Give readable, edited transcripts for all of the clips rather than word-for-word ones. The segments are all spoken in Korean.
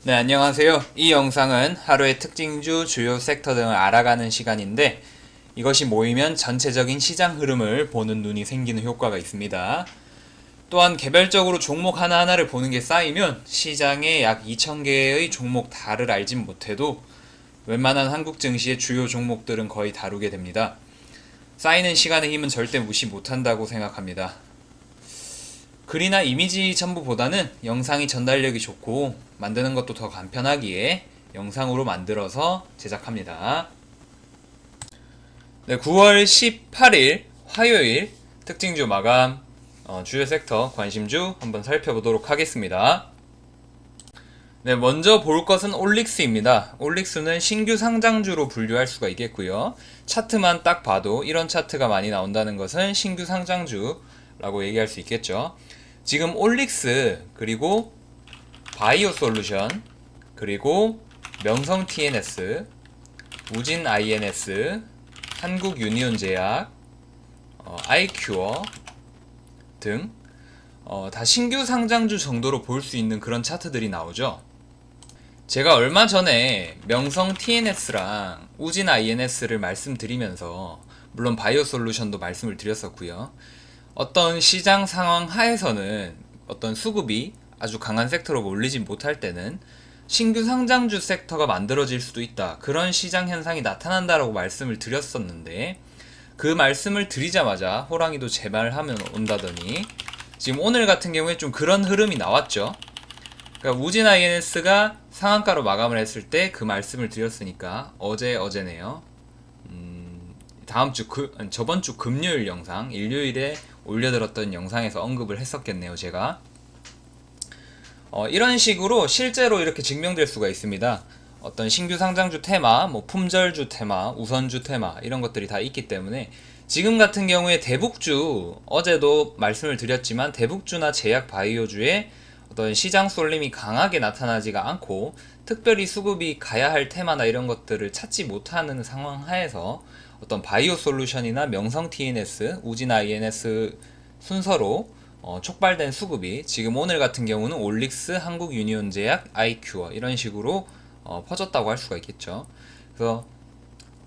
네, 안녕하세요. 이 영상은 하루의 특징주, 주요 섹터 등을 알아가는 시간인데 이것이 모이면 전체적인 시장 흐름을 보는 눈이 생기는 효과가 있습니다. 또한 개별적으로 종목 하나하나를 보는 게 쌓이면 시장에 약 2,000개의 종목 다를 알진 못해도 웬만한 한국 증시의 주요 종목들은 거의 다루게 됩니다. 쌓이는 시간의 힘은 절대 무시 못한다고 생각합니다. 글이나 이미지 첨부보다는 영상이 전달력이 좋고 만드는 것도 더 간편하기에 영상으로 만들어서 제작합니다. 네, 9월 18일 화요일 특징주 마감 주요 섹터 관심주 한번 살펴보도록 하겠습니다. 네, 먼저 볼 것은 올릭스입니다. 올릭스는 신규 상장주로 분류할 수가 있겠고요. 차트만 딱 봐도 이런 차트가 많이 나온다는 것은 신규 상장주라고 얘기할 수 있겠죠. 지금 올릭스, 그리고 바이오 솔루션, 그리고 명성 TNS, 우진 INS, 한국 유니온 제약, 아이큐어 등 다 신규 상장주 정도로 볼 수 있는 그런 차트들이 나오죠. 제가 얼마 전에 명성 TNS랑 우진 INS를 말씀드리면서 물론 바이오 솔루션도 말씀을 드렸었고요. 어떤 시장 상황 하에서는 어떤 수급이 아주 강한 섹터로 몰리지 못할 때는 신규 상장주 섹터가 만들어질 수도 있다. 그런 시장 현상이 나타난다라고 말씀을 드렸었는데 그 말씀을 드리자마자 호랑이도 제발하면 온다더니 지금 오늘 같은 경우에 좀 그런 흐름이 나왔죠. 그러니까 우진 INS가 상한가로 마감을 했을 때 그 말씀을 드렸으니까 어제네요. 저번 주 금요일 영상, 일요일에 올려드렸던 영상에서 언급을 했었겠네요, 제가. 이런 식으로 실제로 이렇게 증명될 수가 있습니다. 어떤 신규 상장주 테마, 품절주 테마, 우선주 테마, 이런 것들이 다 있기 때문에 지금 같은 경우에 대북주, 어제도 말씀을 드렸지만 대북주나 제약 바이오주에 어떤 시장 쏠림이 강하게 나타나지가 않고 특별히 수급이 가야 할 테마나 이런 것들을 찾지 못하는 상황 하에서 어떤 바이오 솔루션이나 명성 TNS, 우진 INS 순서로 촉발된 수급이 지금 오늘 같은 경우는 올릭스, 한국 유니온 제약, 아이큐어 이런 식으로 퍼졌다고 할 수가 있겠죠. 그래서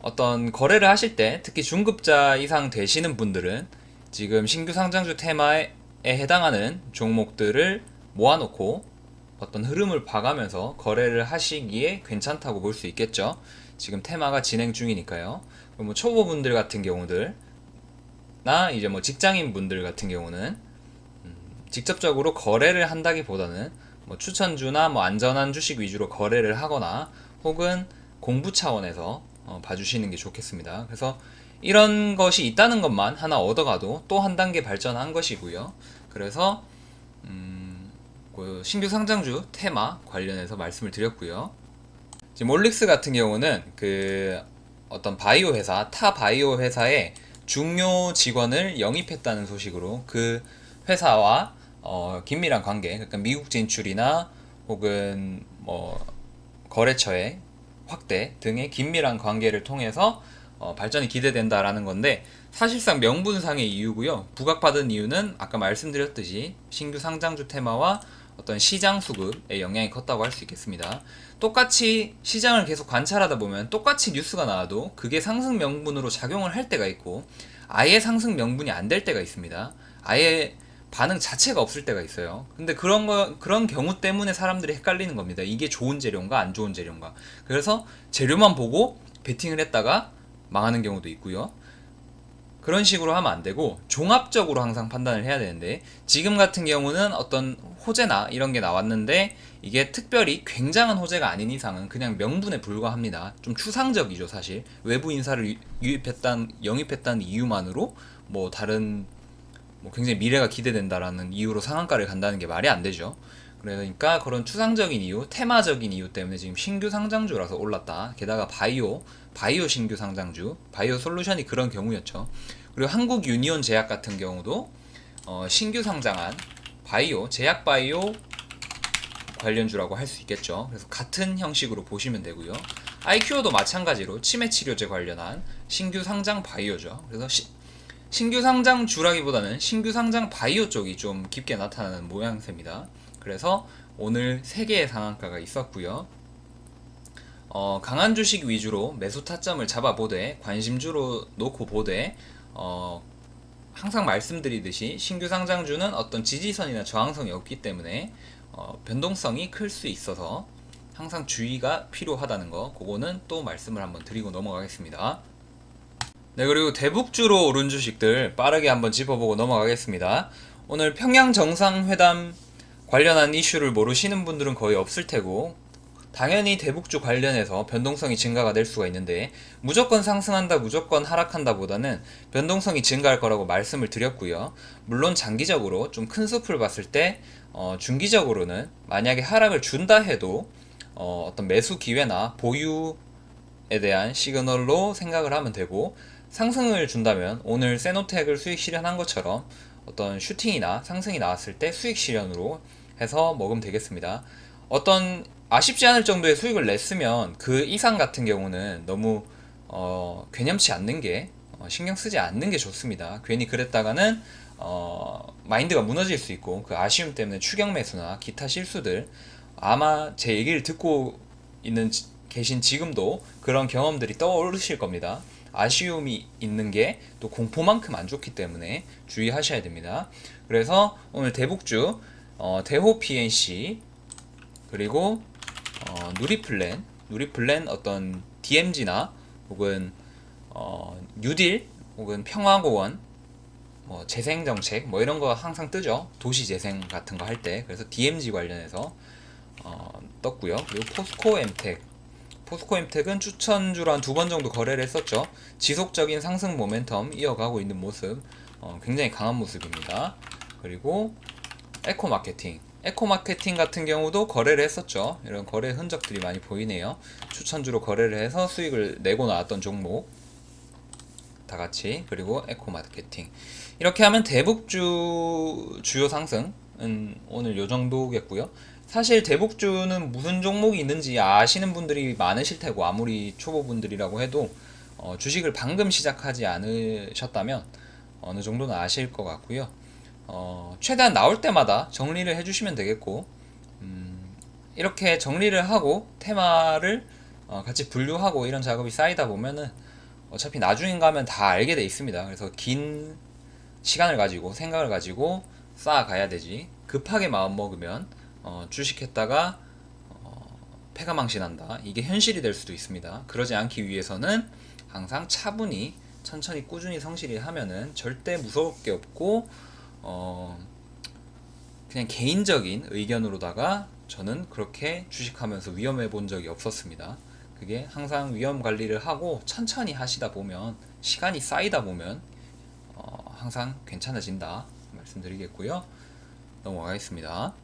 어떤 거래를 하실 때 특히 중급자 이상 되시는 분들은 지금 신규 상장주 테마에 해당하는 종목들을 모아놓고 어떤 흐름을 봐가면서 거래를 하시기에 괜찮다고 볼 수 있겠죠. 지금 테마가 진행 중이니까요. 초보분들 같은 경우들 나 이제 직장인 분들 같은 경우는 직접적으로 거래를 한다기보다는 추천주나 안전한 주식 위주로 거래를 하거나 혹은 공부 차원에서 봐주시는 게 좋겠습니다. 그래서 이런 것이 있다는 것만 하나 얻어가도 또 한 단계 발전한 것이고요. 그래서 그 신규 상장주 테마 관련해서 말씀을 드렸고요. 지금 올릭스 같은 경우는 그 어떤 바이오 회사, 타 바이오 회사에 중요 직원을 영입했다는 소식으로 그 회사와 긴밀한 관계, 그러니까 미국 진출이나 혹은 거래처의 확대 등의 긴밀한 관계를 통해서 발전이 기대된다라는 건데 사실상 명분상의 이유고요. 부각받은 이유는 아까 말씀드렸듯이 신규 상장주 테마와 어떤 시장 수급의 영향이 컸다고 할 수 있겠습니다. 똑같이 시장을 계속 관찰하다 보면 똑같이 뉴스가 나와도 그게 상승 명분으로 작용을 할 때가 있고 아예 상승 명분이 안 될 때가 있습니다. 아예 반응 자체가 없을 때가 있어요. 근데 그런 경우 때문에 사람들이 헷갈리는 겁니다. 이게 좋은 재료인가 안 좋은 재료인가. 그래서 재료만 보고 베팅을 했다가 망하는 경우도 있고요. 그런 식으로 하면 안 되고 종합적으로 항상 판단을 해야 되는데 지금 같은 경우는 어떤 호재나 이런 게 나왔는데 이게 특별히 굉장한 호재가 아닌 이상은 그냥 명분에 불과합니다. 좀 추상적이죠, 사실. 외부 인사를 영입했다는 이유만으로 다른 굉장히 미래가 기대된다라는 이유로 상한가를 간다는 게 말이 안 되죠. 그러니까 그런 추상적인 이유, 테마적인 이유 때문에 지금 신규 상장주라서 올랐다. 게다가 바이오 신규 상장주, 바이오 솔루션이 그런 경우였죠. 그리고 한국 유니온 제약 같은 경우도 신규 상장한 바이오, 제약 바이오 관련주라고 할 수 있겠죠. 그래서 같은 형식으로 보시면 되고요. 아이큐어도 마찬가지로 치매 치료제 관련한 신규 상장 바이오죠. 그래서 신규 상장 주라기보다는 신규 상장 바이오 쪽이 좀 깊게 나타나는 모양새입니다. 그래서 오늘 3개의 상한가가 있었고요. 강한 주식 위주로 매수 타점을 잡아보되 관심주로 놓고 보되 항상 말씀드리듯이 신규 상장주는 어떤 지지선이나 저항선이 없기 때문에 변동성이 클 수 있어서 항상 주의가 필요하다는 거, 그거는 또 말씀을 한번 드리고 넘어가겠습니다. 네, 그리고 대북주로 오른 주식들 빠르게 한번 짚어보고 넘어가겠습니다. 오늘 평양 정상회담 관련한 이슈를 모르시는 분들은 거의 없을 테고, 당연히 대북주 관련해서 변동성이 증가가 될 수가 있는데 무조건 상승한다 무조건 하락한다 보다는 변동성이 증가할 거라고 말씀을 드렸고요. 물론 장기적으로 좀 큰 숲을 봤을 때 중기적으로는 만약에 하락을 준다 해도 어떤 매수 기회나 보유에 대한 시그널로 생각을 하면 되고, 상승을 준다면 오늘 세노텍을 수익 실현한 것처럼 어떤 슈팅이나 상승이 나왔을 때 수익 실현으로 해서 먹으면 되겠습니다. 어떤 아쉽지 않을 정도의 수익을 냈으면 그 이상 같은 경우는 너무 괴념치 않는 게, 신경 쓰지 않는 게 좋습니다. 괜히 그랬다가는 마인드가 무너질 수 있고 그 아쉬움 때문에 추격 매수나 기타 실수들, 아마 제 얘기를 듣고 계신 지금도 그런 경험들이 떠오르실 겁니다. 아쉬움이 있는 게 또 공포만큼 안 좋기 때문에 주의하셔야 됩니다. 그래서 오늘 대북주 대호 PNC 그리고 누리플랜 어떤 DMZ나 혹은 뉴딜 혹은 평화공원 재생정책 이런 거 항상 뜨죠. 도시재생 같은 거 할 때. 그래서 DMZ 관련해서 떴고요. 그리고 포스코엠텍은 추천주로 한 2번 정도 거래를 했었죠. 지속적인 상승 모멘텀 이어가고 있는 모습, 굉장히 강한 모습입니다. 그리고 에코마케팅 같은 경우도 거래를 했었죠. 이런 거래 흔적들이 많이 보이네요. 추천주로 거래를 해서 수익을 내고 나왔던 종목 다 같이. 그리고 에코마케팅, 이렇게 하면 대북주 주요 상승은 오늘 요 정도겠고요. 사실 대북주는 무슨 종목이 있는지 아시는 분들이 많으실 테고, 아무리 초보분들이라고 해도 주식을 방금 시작하지 않으셨다면 어느 정도는 아실 것 같고요. 최대한 나올 때마다 정리를 해주시면 되겠고, 이렇게 정리를 하고 테마를 같이 분류하고 이런 작업이 쌓이다 보면은 어차피 나중에 가면 다 알게 돼 있습니다. 그래서 긴 시간을 가지고 생각을 가지고 쌓아가야 되지, 급하게 마음 먹으면 주식했다가 패가망신한다, 이게 현실이 될 수도 있습니다. 그러지 않기 위해서는 항상 차분히 천천히 꾸준히 성실히 하면은 절대 무서울 게 없고, 그냥 개인적인 의견으로다가 저는 그렇게 주식하면서 위험해 본 적이 없었습니다. 그게 항상 위험 관리를 하고 천천히 하시다 보면, 시간이 쌓이다 보면 항상 괜찮아진다 말씀드리겠고요. 넘어가겠습니다.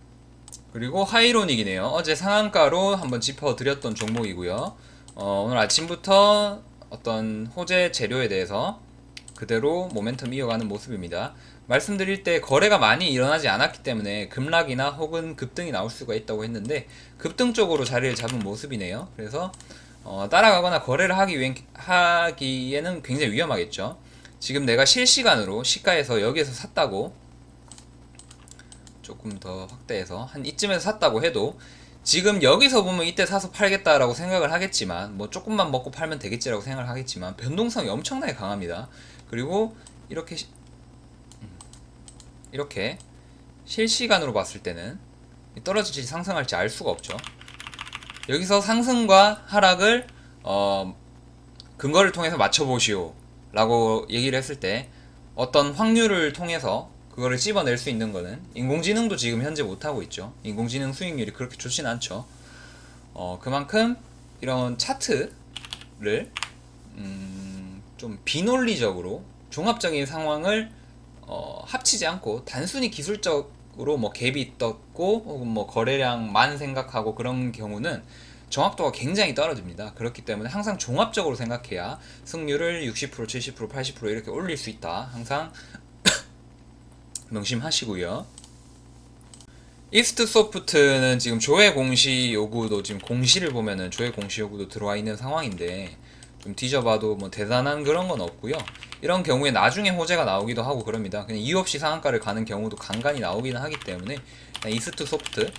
그리고 하이로닉이네요. 어제 상한가로 한번 짚어드렸던 종목이고요. 오늘 아침부터 어떤 호재 재료에 대해서 그대로 모멘텀 이어가는 모습입니다. 말씀드릴 때 거래가 많이 일어나지 않았기 때문에 급락이나 혹은 급등이 나올 수가 있다고 했는데 급등 쪽으로 자리를 잡은 모습이네요. 그래서 따라가거나 거래를 하기에는 굉장히 위험하겠죠. 지금 내가 실시간으로 시가에서 여기에서 샀다고, 조금 더 확대해서 한 이쯤에서 샀다고 해도 지금 여기서 보면 이때 사서 팔겠다라고 생각을 하겠지만, 조금만 먹고 팔면 되겠지라고 생각을 하겠지만 변동성이 엄청나게 강합니다. 그리고 이렇게 실시간으로 봤을 때는 떨어질지 상승할지 알 수가 없죠. 여기서 상승과 하락을 근거를 통해서 맞춰보시오 라고 얘기를 했을 때, 어떤 확률을 통해서 그거를 찝어낼 수 있는 거는 인공지능도 지금 현재 못하고 있죠. 인공지능 수익률이 그렇게 좋진 않죠. 그만큼 이런 차트를 좀 비논리적으로 종합적인 상황을 합치지 않고 단순히 기술적으로 갭이 떴고 혹은 거래량만 생각하고 그런 경우는 정확도가 굉장히 떨어집니다. 그렇기 때문에 항상 종합적으로 생각해야 승률을 60%, 70%, 80% 이렇게 올릴 수 있다. 항상 명심하시고요. 이스트소프트는 지금 조회 공시 요구도, 지금 공시를 보면은 조회 공시 요구도 들어와 있는 상황인데 좀 뒤져봐도 대단한 그런 건 없고요. 이런 경우에 나중에 호재가 나오기도 하고 그럽니다. 그냥 이유 없이 상한가를 가는 경우도 간간히 나오기는 하기 때문에 이스트소프트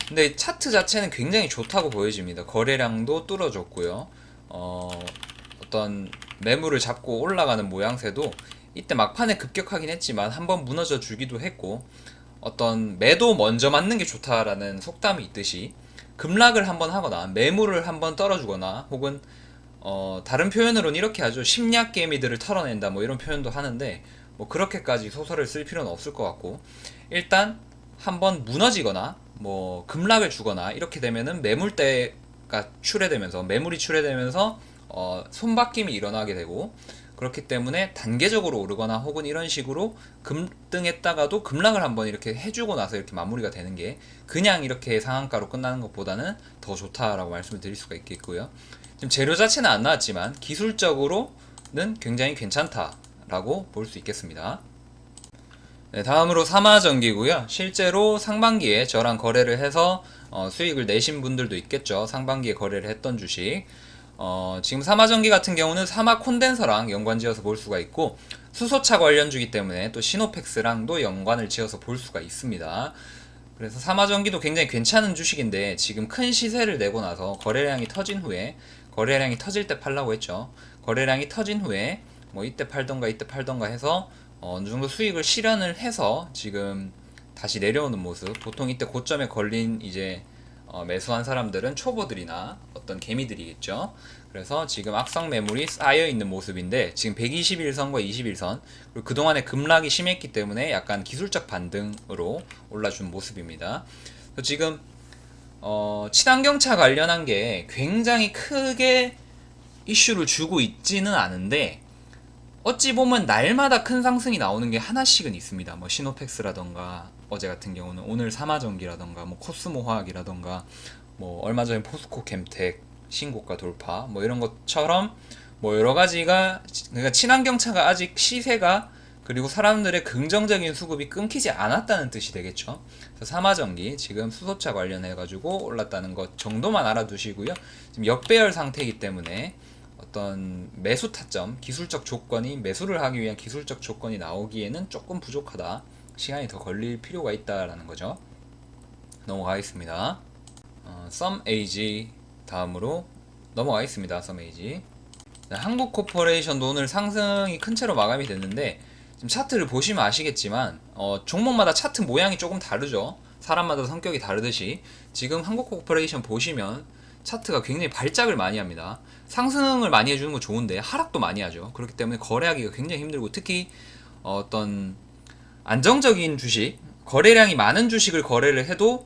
근데 차트 자체는 굉장히 좋다고 보여집니다. 거래량도 뚫어줬고요. 어떤 매물을 잡고 올라가는 모양새도 이때 막판에 급격하긴 했지만 한번 무너져 주기도 했고, 어떤 매도 먼저 맞는 게 좋다라는 속담이 있듯이 급락을 한번 하거나 매물을 한번 떨어주거나, 혹은 다른 표현으로는 이렇게 하죠. 심리학 개미들을 털어낸다, 뭐 이런 표현도 하는데, 뭐 그렇게까지 소설을 쓸 필요는 없을 것 같고, 일단 한번 무너지거나 뭐 급락을 주거나 이렇게 되면은 매물대가 출회되면서, 매물이 출회되면서 손바뀜이 일어나게 되고, 그렇기 때문에 단계적으로 오르거나 혹은 이런 식으로 급등했다가도 급락을 한번 이렇게 해주고 나서 이렇게 마무리가 되는 게 그냥 이렇게 상한가로 끝나는 것보다는 더 좋다라고 말씀을 드릴 수가 있겠고요. 지금 재료 자체는 안 나왔지만 기술적으로는 굉장히 괜찮다라고 볼 수 있겠습니다. 네, 다음으로 삼화전기고요. 실제로 상반기에 저랑 거래를 해서 수익을 내신 분들도 있겠죠. 상반기에 거래를 했던 주식. 지금 삼화전기 같은 경우는 삼화 콘덴서랑 연관지어서 볼 수가 있고, 수소차 관련주기 때문에 또 시노펙스랑도 연관을 지어서 볼 수가 있습니다. 그래서 삼화전기도 굉장히 괜찮은 주식인데, 지금 큰 시세를 내고 나서 거래량이 터진 후에, 거래량이 터질 때 팔라고 했죠. 거래량이 터진 후에 뭐 이때 팔던가 이때 팔던가 해서 어느 정도 수익을 실현을 해서 지금 다시 내려오는 모습. 보통 이때 고점에 걸린 이제 매수한 사람들은 초보들이나 어떤 개미들이겠죠. 그래서 지금 악성 매물이 쌓여 있는 모습인데, 지금 121선과 21선, 그리고 그동안에 급락이 심했기 때문에 약간 기술적 반등으로 올라준 모습입니다. 그래서 지금 친환경차 관련한 게 굉장히 크게 이슈를 주고 있지는 않은데, 어찌 보면 날마다 큰 상승이 나오는 게 하나씩은 있습니다. 뭐 시노펙스라던가, 어제 같은 경우는 오늘 삼화전기라던가, 뭐 코스모 화학이라던가, 뭐 얼마 전에 포스코 캠텍 신고가 돌파, 뭐 이런 것처럼 뭐 여러 가지가, 그러니까 친환경차가 아직 시세가, 그리고 사람들의 긍정적인 수급이 끊기지 않았다는 뜻이 되겠죠. 그래서 삼화전기 지금 수소차 관련해 가지고 올랐다는 것 정도만 알아두시고요. 지금 역배열 상태이기 때문에 어떤 매수 타점, 기술적 조건이, 매수를 하기 위한 기술적 조건이 나오기에는 조금 부족하다. 시간이 더 걸릴 필요가 있다라는 거죠. 넘어가겠습니다. 썸에이지 다음으로 넘어가겠습니다. 썸에이지. 한국코퍼레이션도 오늘 상승이 큰 채로 마감이 됐는데, 지금 차트를 보시면 아시겠지만 종목마다 차트 모양이 조금 다르죠. 사람마다 성격이 다르듯이 지금 한국코퍼레이션 보시면 차트가 굉장히 발작을 많이 합니다. 상승을 많이 해주는 건 좋은데 하락도 많이 하죠. 그렇기 때문에 거래하기가 굉장히 힘들고, 특히 어떤 안정적인 주식, 거래량이 많은 주식을 거래를 해도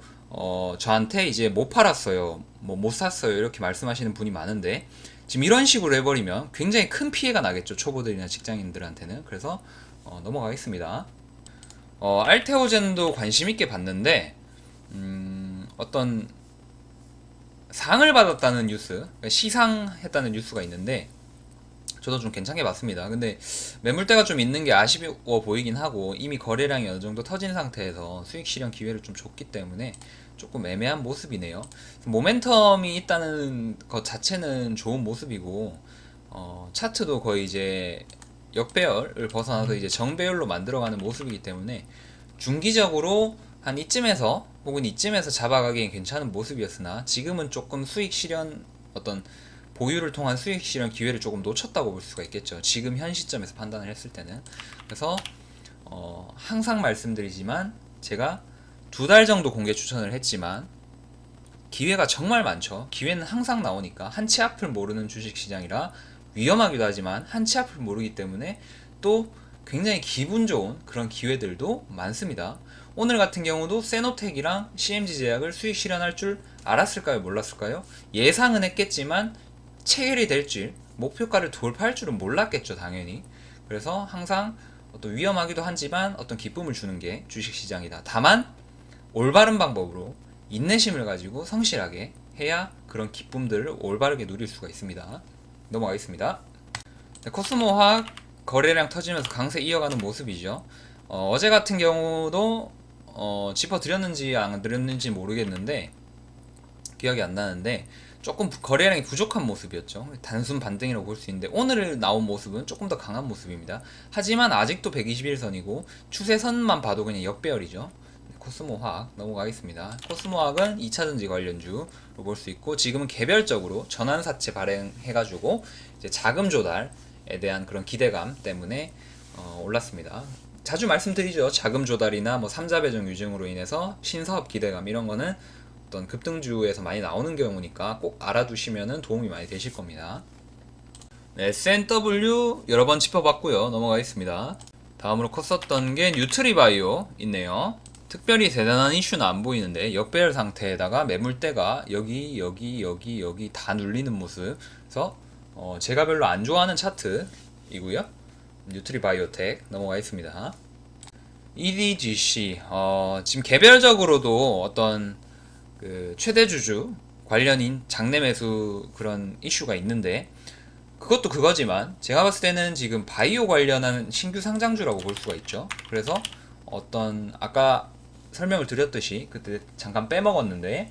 저한테 이제 못 팔았어요, 뭐 못 샀어요, 이렇게 말씀하시는 분이 많은데, 지금 이런 식으로 해버리면 굉장히 큰 피해가 나겠죠, 초보들이나 직장인들한테는. 그래서 넘어가겠습니다. 알테오젠도 관심 있게 봤는데, 어떤 상을 받았다는 뉴스, 그러니까 시상했다는 뉴스가 있는데, 저도 좀 괜찮게 봤습니다. 근데 매물대가 좀 있는 게 아쉬워 보이긴 하고, 이미 거래량이 어느 정도 터진 상태에서 수익 실현 기회를 좀 줬기 때문에 조금 애매한 모습이네요. 모멘텀이 있다는 것 자체는 좋은 모습이고, 차트도 거의 이제 역배열을 벗어나서 이제 정배열로 만들어가는 모습이기 때문에 중기적으로 한 이쯤에서 혹은 이쯤에서 잡아가기엔 괜찮은 모습이었으나, 지금은 조금 수익 실현, 어떤 보유를 통한 수익 실현 기회를 조금 놓쳤다고 볼 수가 있겠죠. 지금 현 시점에서 판단을 했을 때는. 그래서 항상 말씀드리지만, 제가 2달 정도 공개 추천을 했지만 기회가 정말 많죠. 기회는 항상 나오니까, 한치 앞을 모르는 주식시장이라 위험하기도 하지만 한치 앞을 모르기 때문에 또 굉장히 기분 좋은 그런 기회들도 많습니다. 오늘 같은 경우도 세노텍이랑 CMG제약을 수익 실현할 줄 알았을까요? 몰랐을까요? 예상은 했겠지만 체결이 될 줄, 목표가를 돌파할 줄은 몰랐겠죠, 당연히. 그래서 항상 어떤 위험하기도 하지만 어떤 기쁨을 주는 게 주식시장이다. 다만 올바른 방법으로 인내심을 가지고 성실하게 해야 그런 기쁨들을 올바르게 누릴 수가 있습니다. 넘어가겠습니다. 네, 코스모 화학 거래량 터지면서 강세 이어가는 모습이죠. 어제 같은 경우도 짚어드렸는지 안 드렸는지 모르겠는데, 기억이 안 나는데 조금 거래량이 부족한 모습이었죠. 단순 반등이라고 볼 수 있는데, 오늘 나온 모습은 조금 더 강한 모습입니다. 하지만 아직도 121선이고 추세선만 봐도 그냥 역배열이죠. 코스모화학 넘어가겠습니다. 코스모화학은 2차전지 관련주로 볼 수 있고, 지금은 개별적으로 전환사채 발행해가지고 이제 자금 조달에 대한 그런 기대감 때문에 올랐습니다. 자주 말씀드리죠. 자금 조달이나 뭐 3자 배정 유증으로 인해서 신사업 기대감 이런 거는 어떤 급등주에서 많이 나오는 경우니까 꼭 알아두시면 도움이 많이 되실 겁니다. 네, SNW 여러 번 짚어봤고요. 넘어가겠습니다. 다음으로 컸었던 게 뉴트리바이오 있네요. 특별히 대단한 이슈는 안 보이는데 역배열 상태에다가 매물대가 여기 다 눌리는 모습. 그래서 제가 별로 안 좋아하는 차트이고요. 뉴트리바이오텍 넘어가겠습니다. EDGC 지금 개별적으로도 어떤 그 최대 주주 관련인 장내 매수 그런 이슈가 있는데, 그것도 그거지만 제가 봤을 때는 지금 바이오 관련한 신규 상장주라고 볼 수가 있죠. 그래서 어떤 아까 설명을 드렸듯이 그때 잠깐 빼먹었는데,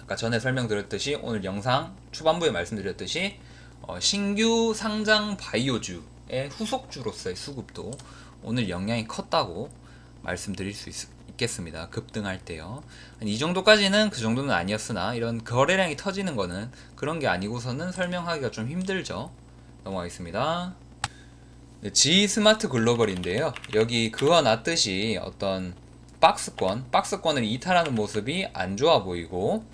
아까 전에 설명드렸듯이 오늘 영상 초반부에 말씀드렸듯이 신규 상장 바이오주의 후속주로서의 수급도 오늘 영향이 컸다고 말씀드릴 수 있겠습니다. 급등할 때요. 이 정도까지는 그 정도는 아니었으나 이런 거래량이 터지는 거는 그런 게 아니고서는 설명하기가 좀 힘들죠. 넘어가겠습니다. 네, G 스마트 글로벌인데요. 여기 그어놨듯이 어떤 박스권을 이탈하는 모습이 안 좋아 보이고,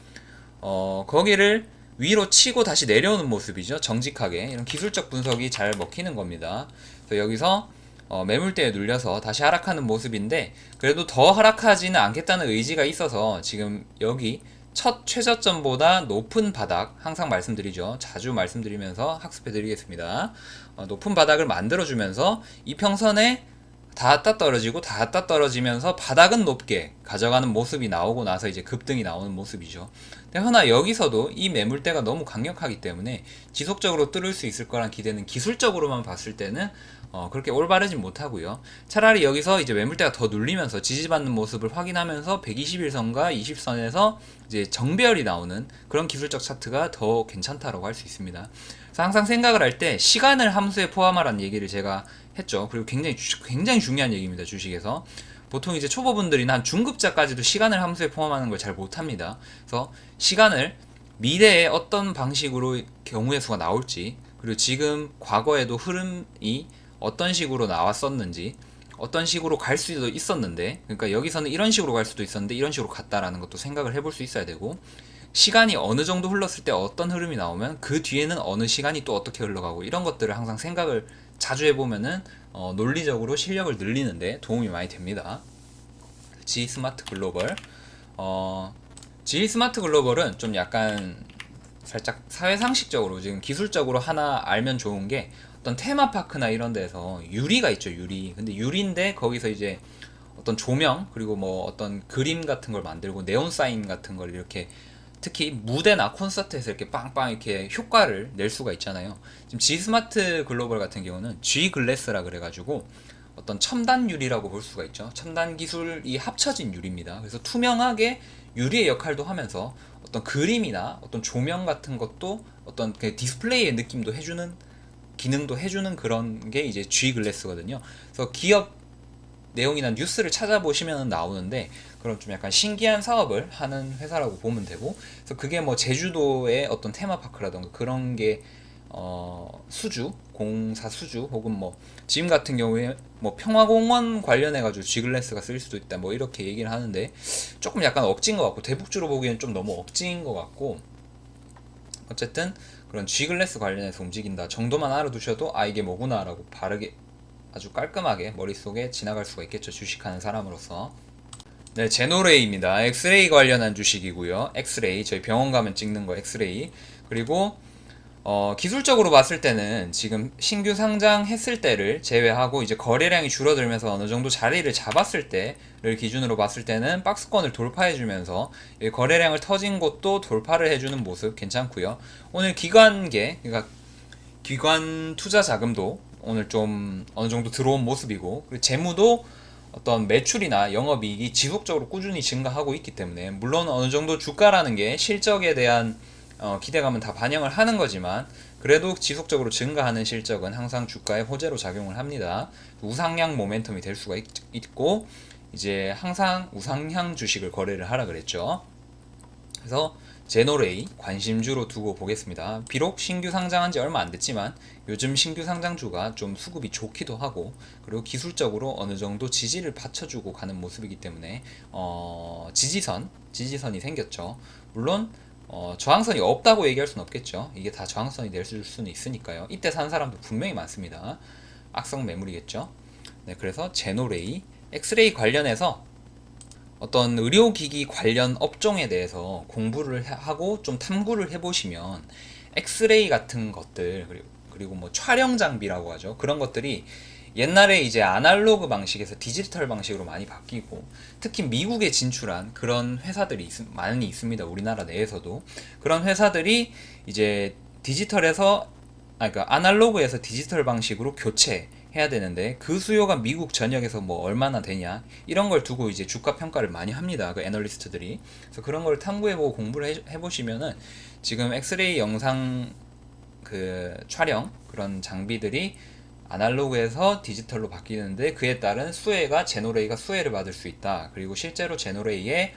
거기를 위로 치고 다시 내려오는 모습이죠. 정직하게 이런 기술적 분석이 잘 먹히는 겁니다. 그래서 여기서 매물대에 눌려서 다시 하락하는 모습인데, 그래도 더 하락하지는 않겠다는 의지가 있어서 지금 여기 첫 최저점보다 높은 바닥, 항상 말씀드리죠. 자주 말씀드리면서 학습해 드리겠습니다. 높은 바닥을 만들어 주면서 이평선에 닿았다 떨어지고 닿았다 떨어지면서 바닥은 높게 가져가는 모습이 나오고 나서 이제 급등이 나오는 모습이죠. 그러나 여기서도 이 매물대가 너무 강력하기 때문에 지속적으로 뚫을 수 있을 거란 기대는 기술적으로만 봤을 때는 그렇게 올바르진 못하고요. 차라리 여기서 이제 매물대가 더 눌리면서 지지받는 모습을 확인하면서 121선과 20선에서 이제 정배열이 나오는 그런 기술적 차트가 더 괜찮다라고 할 수 있습니다. 그래서 항상 생각을 할 때 시간을 함수에 포함하라는 얘기를 제가 했죠. 그리고 굉장히 중요한 얘기입니다. 주식에서 보통 이제 초보분들이나 한 중급자까지도 시간을 함수에 포함하는 걸 잘 못합니다. 그래서 시간을 미래에 어떤 방식으로 경우의 수가 나올지, 그리고 지금 과거에도 흐름이 어떤 식으로 나왔었는지, 어떤 식으로 갈 수도 있었는데, 그러니까 여기서는 이런 식으로 갈 수도 있었는데 이런 식으로 갔다라는 것도 생각을 해볼 수 있어야 되고, 시간이 어느 정도 흘렀을 때 어떤 흐름이 나오면 그 뒤에는 어느 시간이 또 어떻게 흘러가고, 이런 것들을 항상 생각을 자주 해보면은 논리적으로 실력을 늘리는데 도움이 많이 됩니다. G 스마트 글로벌 G 스마트 글로벌은 좀 약간 살짝 사회상식적으로 지금 기술적으로 하나 알면 좋은 게, 어떤 테마파크나 이런 데서 유리가 있죠. 유리. 근데 유리인데 거기서 이제 어떤 조명, 그리고 뭐 어떤 그림 같은 걸 만들고 네온 사인 같은 걸 이렇게, 특히 무대나 콘서트에서 이렇게 빵빵 이렇게 효과를 낼 수가 있잖아요. 지금 G 스마트 글로벌 같은 경우는 G 글래스라 그래가지고 어떤 첨단 유리라고 볼 수가 있죠. 첨단 기술이 합쳐진 유리입니다. 그래서 투명하게 유리의 역할도 하면서 어떤 그림이나 어떤 조명 같은 것도 어떤 그 디스플레이의 느낌도 해주는, 기능도 해주는 그런 게 이제 G 글래스거든요. 그래서 기업 내용이나 뉴스를 찾아보시면 나오는데, 그런 좀 약간 신기한 사업을 하는 회사라고 보면 되고, 그래서 그게 뭐 제주도의 어떤 테마파크라던가 그런 게 수주, 공사 수주, 혹은 뭐 지금 같은 경우에 뭐 평화공원 관련해가지고 G글래스가 쓸 수도 있다, 뭐 이렇게 얘기를 하는데 조금 약간 억지인 것 같고, 대북주로 보기엔 좀 너무 억지인 것 같고, 어쨌든 그런 G글래스 관련해서 움직인다 정도만 알아두셔도 이게 뭐구나 라고 바르게 아주 깔끔하게 머릿속에 지나갈 수가 있겠죠. 주식하는 사람으로서. 네, 제노레이입니다. 엑스레이 관련한 주식이고요. 엑스레이, 저희 병원 가면 찍는 거 엑스레이. 그리고 기술적으로 봤을 때는 지금 신규 상장했을 때를 제외하고 이제 거래량이 줄어들면서 어느 정도 자리를 잡았을 때를 기준으로 봤을 때는 박스권을 돌파해주면서 거래량을 터진 곳도 돌파를 해주는 모습 괜찮고요. 오늘 기관계, 그러니까 기관 투자 자금도 오늘 좀 어느 정도 들어온 모습이고, 그리고 재무도 어떤 매출이나 영업이익이 지속적으로 꾸준히 증가하고 있기 때문에, 물론 어느 정도 주가라는 게 실적에 대한 기대감은 다 반영을 하는 거지만, 그래도 지속적으로 증가하는 실적은 항상 주가의 호재로 작용을 합니다. 우상향 모멘텀이 될 수가 있고, 이제 항상 우상향 주식을 거래를 하라 그랬죠. 그래서 제노레이 관심주로 두고 보겠습니다. 비록 신규 상장한 지 얼마 안 됐지만 요즘 신규 상장주가 좀 수급이 좋기도 하고, 그리고 기술적으로 어느 정도 지지를 받쳐주고 가는 모습이기 때문에 지지선이 생겼죠. 물론 저항선이 없다고 얘기할 수는 없겠죠. 이게 다 저항선이 될 수는 있으니까요. 이때 산 사람도 분명히 많습니다. 악성 매물이겠죠. 네, 그래서 제노레이, 엑스레이 관련해서 어떤 의료기기 관련 업종에 대해서 공부를 하고 좀 탐구를 해보시면 엑스레이 같은 것들, 그리고 뭐 촬영 장비라고 하죠. 그런 것들이 옛날에 이제 아날로그 방식에서 디지털 방식으로 많이 바뀌고, 특히 미국에 진출한 그런 회사들이 많이 있습니다. 우리나라 내에서도 그런 회사들이 이제 그러니까 아날로그에서 디지털 방식으로 교체해야 되는데, 그 수요가 미국 전역에서 뭐 얼마나 되냐, 이런 걸 두고 이제 주가 평가를 많이 합니다. 그 애널리스트들이. 그래서 그런 걸 탐구해보고 공부를 해보시면은 지금 엑스레이 영상 그 촬영 그런 장비들이 아날로그에서 디지털로 바뀌는데, 그에 따른 수혜가 제노레이가 수혜를 받을 수 있다. 그리고 실제로 제노레이의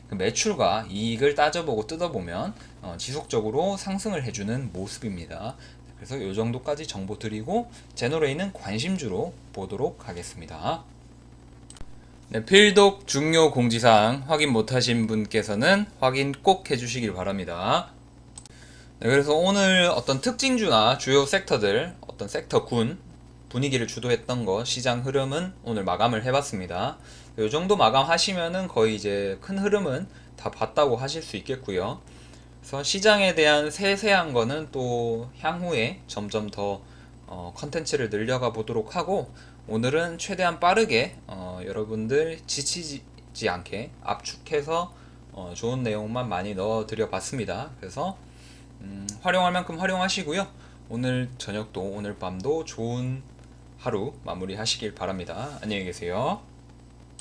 그 매출과 이익을 따져보고 뜯어보면 지속적으로 상승을 해주는 모습입니다. 그래서 이 정도까지 정보 드리고 제노레이는 관심주로 보도록 하겠습니다. 네, 필독 중요 공지사항 확인 못하신 분께서는 확인 꼭 해주시길 바랍니다. 네, 그래서 오늘 어떤 특징주나 주요 섹터들, 어떤 섹터군 분위기를 주도했던 거, 시장 흐름은 오늘 마감을 해봤습니다. 이 정도 마감하시면은 거의 이제 큰 흐름은 다 봤다고 하실 수 있겠고요. 그래서 시장에 대한 세세한 거는 또 향후에 점점 더 컨텐츠를 늘려가 보도록 하고, 오늘은 최대한 빠르게 여러분들 지치지 않게 압축해서 좋은 내용만 많이 넣어 드려 봤습니다. 그래서 활용할 만큼 활용하시고요. 오늘 저녁도 오늘 밤도 좋은 하루 마무리 하시길 바랍니다. 안녕히 계세요.